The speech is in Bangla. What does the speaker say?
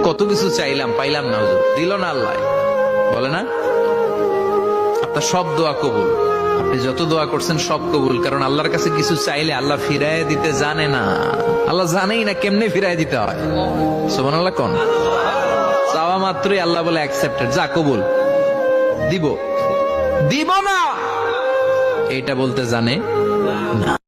কত কিছু চাইলাম, পাইলাম না, হুজুর দিল না আল্লাহ, বলে না? আপনার সব দোয়া কবুল, আপনি যত দোয়া করছেন সব কবুল, কারণ আল্লাহর কাছে কিছু চাইলে আল্লাহ ফিরায় দিতে জানে না, আল্লাহ জানেই না কেমনে ফিরায় দিতে হয়। সুবহানাল্লাহ কোন? চাওয়া মাত্রই আল্লাহ বলে অ্যাকসেপ্টেড, যা কবুল, দিব দিব না, এইটা বলতে জানে না।